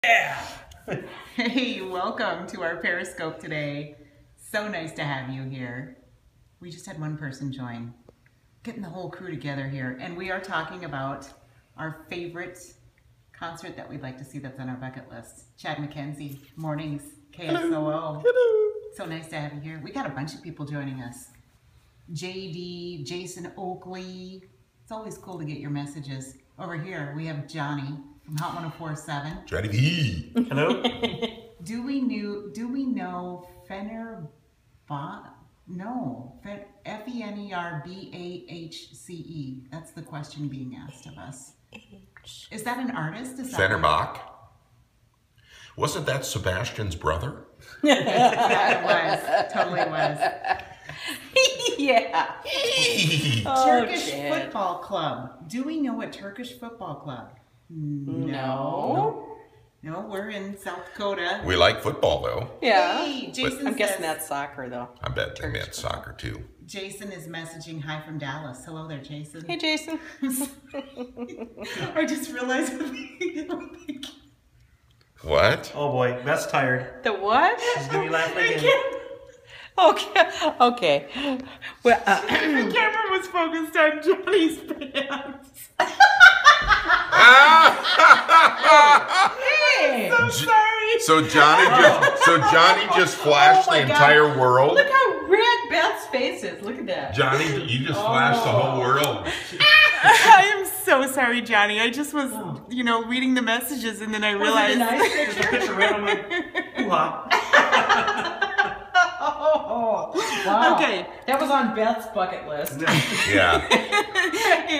Yeah! Hey, welcome to our Periscope today. So nice to have you here. We just had one person join. Getting the whole crew together here. And we are talking about our favorite concert that we'd like to see that's on our bucket list. Chad McKenzie, Mornings, KSOO. Hello! So nice to have you here. We got a bunch of people joining us. JD, Jason Oakley. It's always cool to get your messages. Over here, we have Johnny from Hot 104.7. Johnny V. Hello? Do we know Fenerbahce? No, Fenerbahce. That's the question being asked of us. Is that an artist? Fenerbahce? Wasn't that Sebastian's brother? Yeah, it was. Totally was. Yeah. Turkish Football Club. Do we know a Turkish football club? No. No, we're in South Dakota. We like football, though. Yeah. Hey, Jason I'm guessing says- that's soccer, though. I bet they meant soccer, too. Jason is messaging hi from Dallas. Hello there, Jason. Hey, Jason. I just realized What? Oh boy, Beth's tired. The what? She's gonna be laughing again. Okay. Well, the camera was focused on Johnny's pants. hey. I'm sorry. So Johnny just flashed the entire world. Look how red Beth's face is. Look at that. Johnny, you just flashed the whole world. I am so sorry, Johnny. I just was, reading the messages and then I realized. Was it a nice picture? Picture right on my hoo-ha. Oh, wow. Okay. That was on Beth's bucket list. Yeah.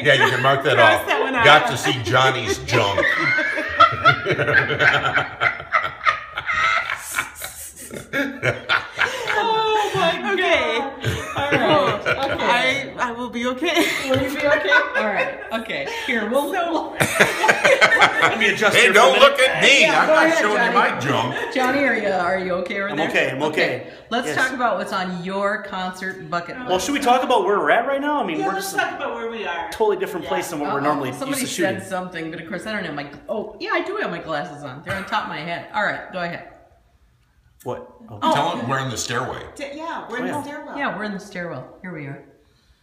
Yeah, you can mark that Cross off. that one out. Got to see Johnny's junk. Oh my Okay. All right. Okay. I will be okay. Will you be okay? All right. Okay. Here, we'll. Let me adjust Hey, here for a don't minute. look at me. Yeah, I'm go not ahead, showing Johnny. you my junk. Johnny, are you okay over I'm there? okay, I'm okay. Let's Yes. talk about what's on your concert bucket list. Well, should we talk about where we're at right now? I mean, Yeah, we're let's just talk about where we are. a totally different place than what we're normally used Somebody to shooting. said something, but of course I don't have my. Oh, yeah, I do have my glasses on. They're on top of my head. All right, go ahead. What? Oh. Tell him we're in the stairway. Yeah, we're in the stairwell. Yeah, we're in the stairwell. Here we are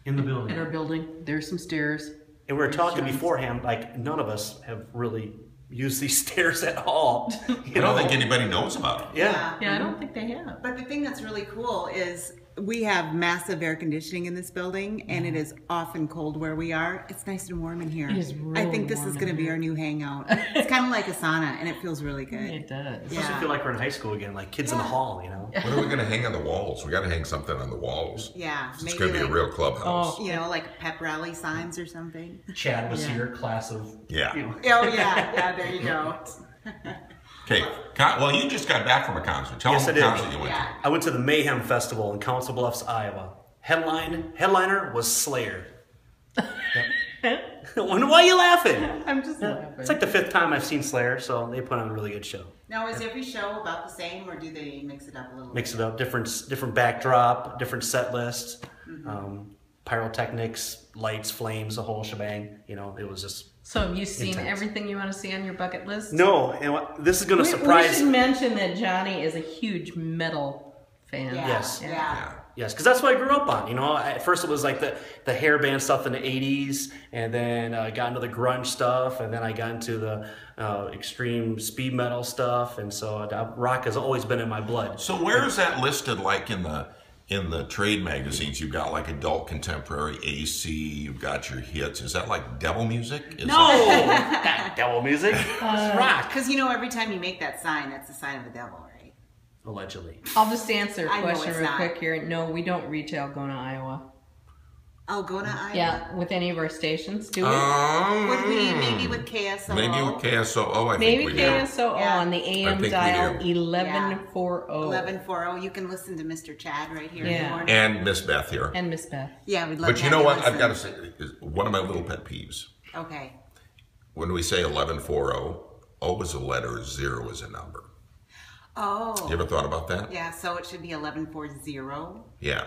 In the in building. our building. There's some stairs. And we were talking Johnny's. beforehand, like, none of us have really used these stairs at all. I don't think anybody knows about it. Yeah. Yeah, I don't think they have. But the thing that's really cool is we have massive air conditioning in this building, and it is often cold where we are. It's nice and warm in here. It is I really think this warm is in going to be here. our new hangout. It's kind of like a sauna, and it feels really good. It does. It doesn't feel like we're in high school again, like kids in the hall, you know? What are we going to hang on the walls? We got to hang something on the walls. Yeah, It's maybe going to be a like, real clubhouse. like pep rally signs or something. Chad was Yeah. here, class of, Yeah. you know. Oh yeah, there you go. Okay. Well, you just got back from a concert. Tell Yes, them I the did. concert you went Yeah. I went to the Mayhem Festival in Council Bluffs, Iowa. Headliner was Slayer. Why are you laughing? I'm just laughing. It's like the 5th time I've seen Slayer, so they put on a really good show. Now, is every show about the same, or do they mix it up a little? Mix it up, different backdrop, different set list, pyrotechnics, lights, flames, the whole shebang. You know, it was just So have you seen Intense. everything you want to see on your bucket list? no. And this is going to We surprise. should mention that Johnny is a huge metal fan. Yeah. Yes. Yeah. Yeah. Yes, because that's what I grew up on. You know, at first it was like the hair band stuff in the '80s, and then I got into the grunge stuff, and then I got into the extreme speed metal stuff, and so rock has always been in my blood. So where is that listed? Like in the trade magazines, you've got like adult contemporary AC. You've got your hits. Is that like devil music? Is No, that devil music. It's rock. Because every time you make that sign, that's the sign of the devil, right? Allegedly. I'll just answer a I know question it's real not. quick here. No, we don't retail Gona, Iowa. Oh, go to Iowa. Yeah, with any of our stations, do we? Would we maybe with KSOO? Maybe with KSOO. I Maybe think we do. KSOO Yeah. on the I AM think we dial do. 1140. 1140. You can listen to Mr. Chad right here in Yeah. the morning. And Miss Beth here. And Miss Beth. Yeah, we'd love But to you have know what? listen. I've got to say, is one of my little pet peeves. Okay. When we say 1140, O is a letter, 0 is a number. Oh. You ever thought about that? Yeah, so it should be 1140. Yeah.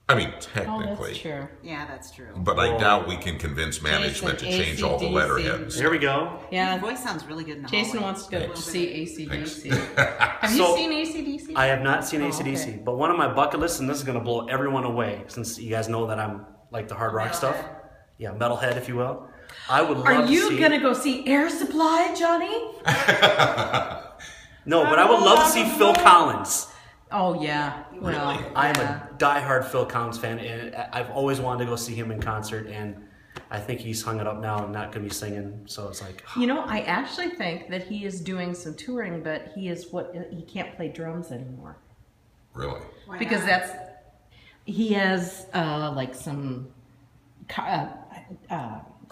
I mean, Oh, technically. that's true. Yeah, that's true. But I doubt we can convince management to change all the ACDC. letterheads. There we go. Yeah. Your voice sounds really good in the Jason hallway. wants to go Thanks. see ACDC. Thanks. Have you So, seen ACDC? I have not seen ACDC, okay. but one of my bucket lists, and this is going to blow everyone away, since you guys know that I'm like the hard rock stuff. Yeah, metalhead, if you will. I would love Are to you see... gonna go see Air Supply, Johnny? No, but I would love to see Phil Collins. Oh yeah. Well, Really? I am a diehard Phil Collins fan, and I've always wanted to go see him in concert, and I think he's hung it up now and not going to be singing, so it's like... You know, I actually think that he is doing some touring, but he can't play drums anymore. Really? Why Because not? he has like some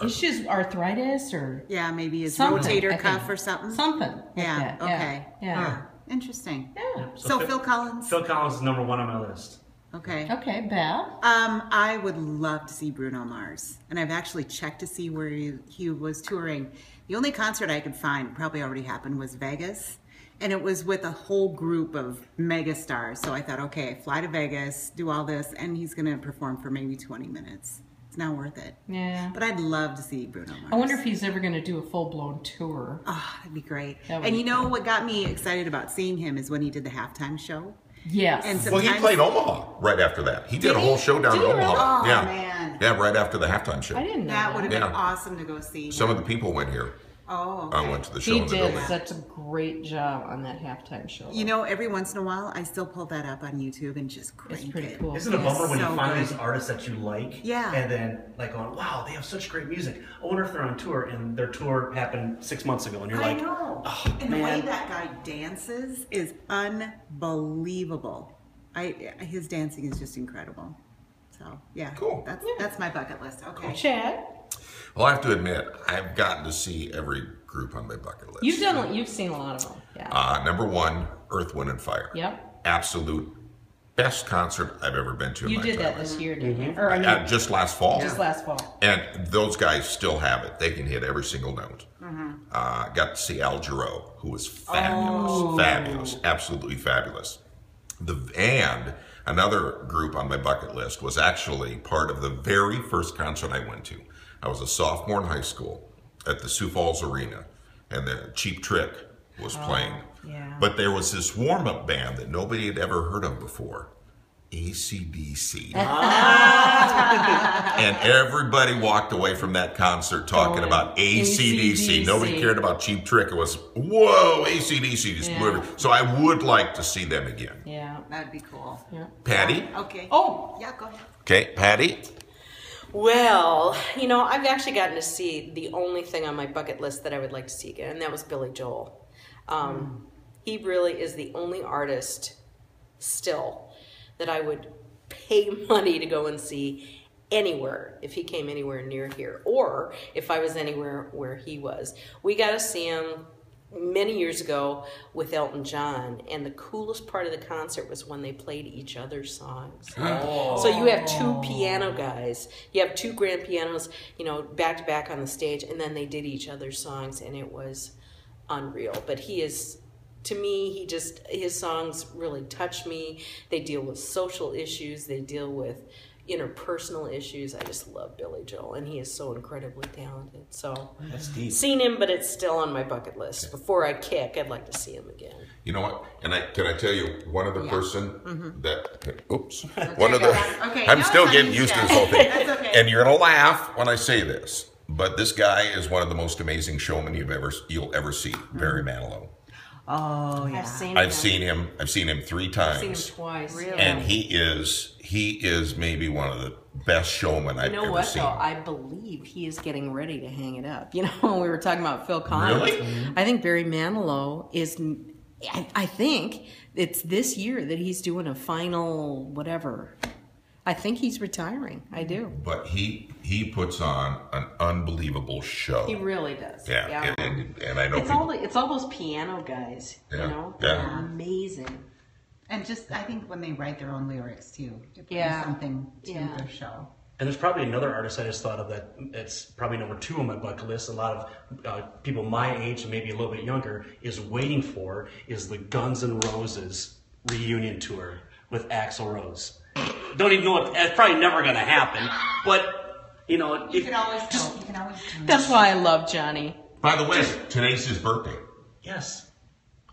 issues, arthritis or Yeah, maybe his something, rotator I cuff think. or something. Something. Like Yeah. that. Okay. Yeah. Interesting. Yeah. So Phil Collins. Phil Collins is number one on my list. Okay. Okay, Beth. I would love to see Bruno Mars, and I've actually checked to see where he was touring. The only concert I could find, probably already happened, was Vegas, and it was with a whole group of megastars. So I thought, okay, fly to Vegas, do all this, and he's going to perform for maybe 20 minutes. It's not worth it. Yeah. But I'd love to see Bruno Mars. I wonder if he's ever going to do a full-blown tour. Oh, that'd be great. That would And be you know what got me excited about seeing him is when he did the halftime show. Yes. And Well, he sometimes- played Omaha right after that. He did Did a whole he? show down Did in he really? Omaha. Oh, yeah. man. Yeah, right after the halftime show. I didn't know That would have been Yeah. awesome to go see. Some of the people went here. Oh, I okay. went to the show He in the did building. such a great job on that halftime show. You know, every once in a while, I still pull that up on YouTube and just crank It's pretty it. cool. Isn't it a It's bummer when you so find good. these artists that you like? Yeah. And then, like, going, wow, they have such great music. I wonder if they're on tour, and their tour happened 6 months ago, and you're I like, know. oh, And the way man. that guy dances is unbelievable. His dancing is just incredible. So, yeah. Cool. That's my bucket list. Okay. Chad, Well, I have to admit, I've gotten to see every group on my bucket list. you've seen a lot of them. Yeah. Number one, Earth, Wind, and Fire. Yep. Absolute best concert I've ever been to in You my did that entire this life. year, didn't you? Or I mean, Just last fall. just last fall. And those guys still have it. They can hit every single note. Mm-hmm. Got to see Al Jarreau, who was fabulous. Oh. Fabulous. Absolutely fabulous. And another group on my bucket list was actually part of the very first concert I went to. I was a sophomore in high school at the Sioux Falls Arena, and the Cheap Trick was playing. yeah. But there was this warm-up band that nobody had ever heard of before, ACDC. And everybody walked away from that concert talking about ACDC. Nobody cared about Cheap Trick. It was, whoa, ACDC. Just blew everything. So I would like to see them again. Yeah. That'd be cool. Yeah. Patty? Okay. Oh, Yeah, go ahead. Okay, Patty? Well, you know, I've actually gotten to see the only thing on my bucket list that I would like to see again, and that was Billy Joel. He really is the only artist still that I would pay money to go and see anywhere if he came anywhere near here, or if I was anywhere where he was. We got to see him many years ago with Elton John, and the coolest part of the concert was when they played each other's songs. So you have two piano guys, you have two grand pianos, you know, back to back on the stage, and then they did each other's songs, and it was unreal. But he is, to me, his songs really touch me. They deal with social issues, they deal with interpersonal issues. I just love Billy Joel, and he is so incredibly talented. So That's deep. seen him, but it's still on my bucket list. Before I kick, I'd like to see him again. You know what? And can I tell you one other person that? Oops. One Okay, other. okay. I'm Now still it's on getting you, used to Chad. this whole thing. That's okay. And you're gonna laugh when I say this, but this guy is one of the most amazing showmen you'll ever see. Barry Manilow. Oh, yeah. I've seen him. I've seen him 3 I've seen him times, twice. Really? and he is maybe one of the best showmen I've You know ever what, seen. though? I believe he is getting ready to hang it up. You know, when we were talking about Phil Collins. Really? I think Barry Manilow is, I think it's this year that he's doing a final whatever. I think he's retiring. I do. But he puts on an unbelievable show. He really does. Yeah, and I know It's all those piano guys, Yeah, you know? yeah. They're amazing. And just, I think when they write their own lyrics, too, to bring Yeah. something to Yeah. their show. And there's probably another artist I just thought of that it's probably number 2 on my bucket list. A lot of people my age and maybe a little bit younger is waiting for is the Guns N' Roses reunion tour with Axl Rose. don't even know what, it's probably never going to happen. But, you know, You can always tell. You can always do That's why I love Johnny. By the way, today's his birthday. yes.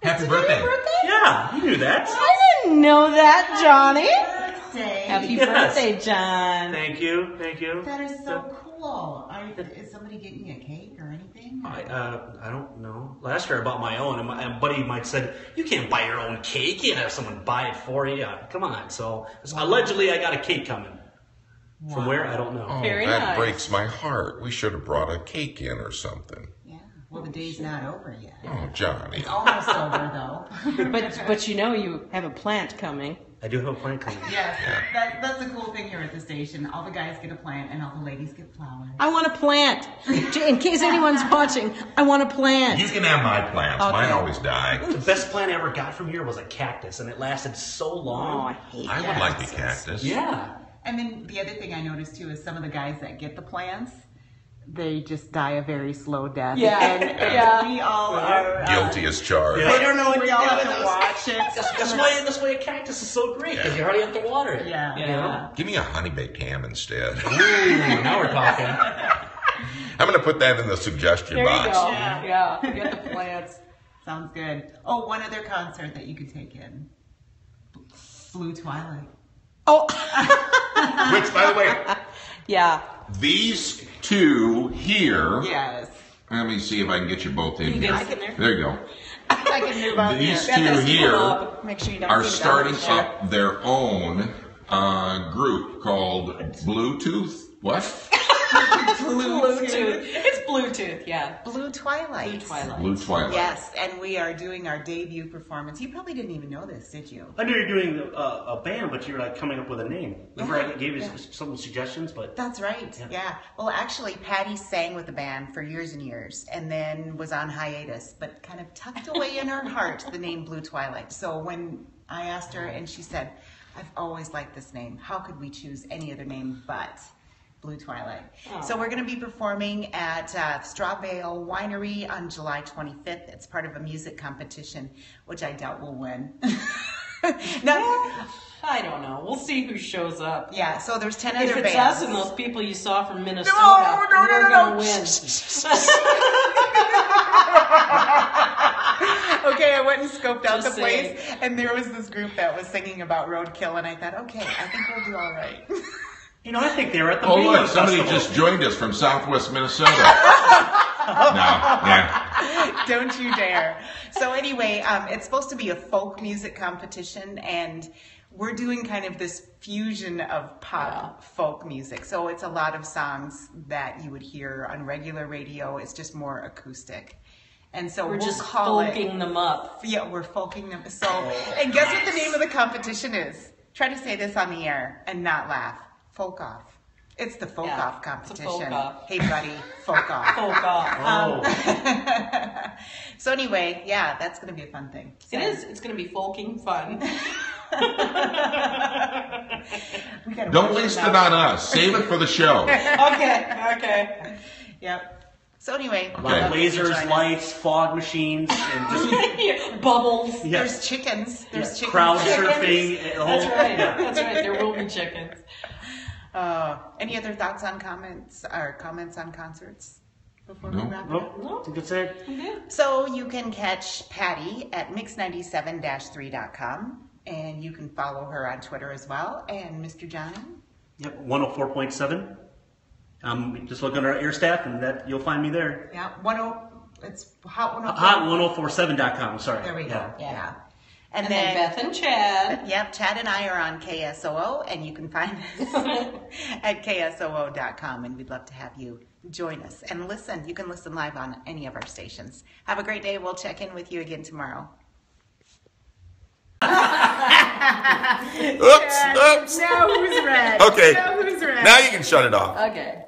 Happy birthday. Yeah, you knew that. I didn't know that, Johnny. birthday. Happy Yes. birthday, John. Thank you. That is so cool. Is somebody getting you a cake or anything? I don't know. Last year I bought my own, and a buddy of mine said, "You can't buy your own cake. You have someone buy it for you. Come on." So allegedly, I got a cake coming. From where I don't know. Oh, Very that nice. breaks my heart. We should have brought a cake in or something. Yeah. Well, the day's not over yet. Oh, Johnny. It's almost over though. But you know you have a plant coming. I do have a plant coming. Yes, that's the cool thing here at the station. All the guys get a plant and all the ladies get flowers. I want a plant. In case anyone's watching, I want a plant. You can have my plants. Okay. Mine always die. The best plant I ever got from here was a cactus, and it lasted so Oh, long. I hate I would like a cactus. Yeah. And then the other thing I noticed too is some of the guys that get the plants, they just die a very slow death. Yeah. And we all are Guilty as charged. Yeah. I don't know what we all have to watch it. That's why a cactus is so great, because you hardly have to water it. Yeah. You know? Give me a honey baked ham instead. Ooh, now we're talking. I'm going to put that in the suggestion There you box. go. Yeah, get the plants. Sounds good. Oh, one other concert that you could take in. Blue Twilight. Oh, Which, by the way, yeah. these two here. Yes. Let me see if I can get you both in here. I can- There you go. I can move on These here. two here Make sure you don't are see the starting garbage. up their own group called Bluetooth. What? Bluetooth. It's Bluetooth, yeah. Blue Twilight. Blue Twilight. Blue Twilight. Yes, and we are doing our debut performance. You probably didn't even know this, did you? I knew you were doing a band, but you were like coming up with a name. Remember, I gave you some suggestions, but That's right. Yeah. Well, actually, Patty sang with the band for years and years, and then was on hiatus, but kind of tucked away in her heart the name Blue Twilight. So when I asked her, and she said, "I've always liked this name. How could we choose any other name but Blue Twilight?" So we're going to be performing at Strawbale Winery on July 25th. It's part of a music competition, which I doubt we'll win. Now, I don't know. We'll see who shows up. yeah. So there's 10 If other it's bands. us and those people you saw from Minnesota, No, we're no. gonna win. Okay, I went and scoped out Just the place, and there was this group that was singing about roadkill, and I thought, okay, I think we'll do all right. you know, I think they were at the Oh, Mayhem look, somebody Festival. just joined us from Southwest Minnesota. No, yeah. Don't you dare. So anyway, it's supposed to be a folk music competition, and we're doing kind of this fusion of pop folk music. So it's a lot of songs that you would hear on regular radio. It's just more acoustic. And so We're we'll just call folking them up. Yeah, we're folking them. So, and guess what the name of the competition is? Try to say this on the air and not laugh. Folk off. It's the folk Yeah, off it's a competition. folk off. Hey, buddy, folk off. Folk off. Oh, So anyway, yeah, that's going to be a fun thing. So, It is. It's going to be folking fun. We gotta Don't work waste out. it on us. Save it for the show. Okay. Yep. So anyway, a lot of Okay. lasers, lights, fog machines, and just Bubbles. there's chickens. There's chickens. crowd Chickens. surfing. The whole, That's right. Yeah. That's right. There will be chickens. Any other thoughts on comments on concerts before No. we wrap it up? Nope, I think that's it. So you can catch Patty at mix97-3.com, and you can follow her on Twitter as well. And Mr. Johnny? Yep, 104.7. Just look under our air staff, and that you'll find me there. Yeah, it's Hot 104. Hot1047.com. Sorry. There we go. Yeah. And then Beth and Chad. Yep, Chad and I are on KSOO, and you can find us at KSOO.com, and we'd love to have you join us and listen. You can listen live on any of our stations. Have a great day. We'll check in with you again tomorrow. Oops. Now who's red? Okay. Now who's red? Now you can shut it off. Okay.